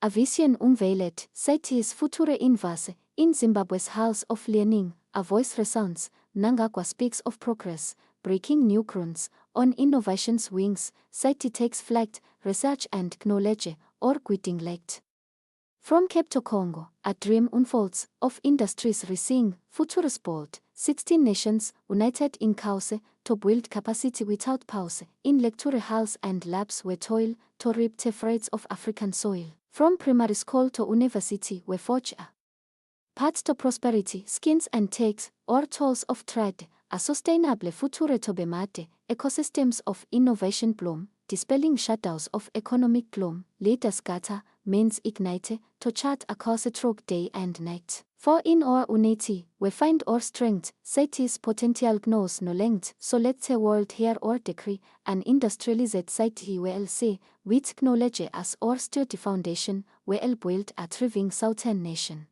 a vision unveiled, SADC's future inverse, in Zimbabwe's House of Learning, a voice resounds, Mnangagwa speaks of progress, breaking new grounds, on innovation's wings, SADC takes flight, research and knowledge, or quitting late. From Cape to Congo, a dream unfolds, of industries rising, futures bold, 16 nations, united in cause, to build capacity without pause, in lecture halls and labs where toil, to reap the fruits of African soil. From primary school to university where forge a path to prosperity, skins and takes, or tools of trade, a sustainable future to be made, ecosystems of innovation bloom, dispelling shadows of economic gloom, leaders gather, means ignite, to chart a course through day and night. For in our unity, we find our strength, SADC's potential knows no length, so let the world hear our decree, an industrialized SADC will say, with knowledge as our sturdy foundation, will build a thriving southern nation.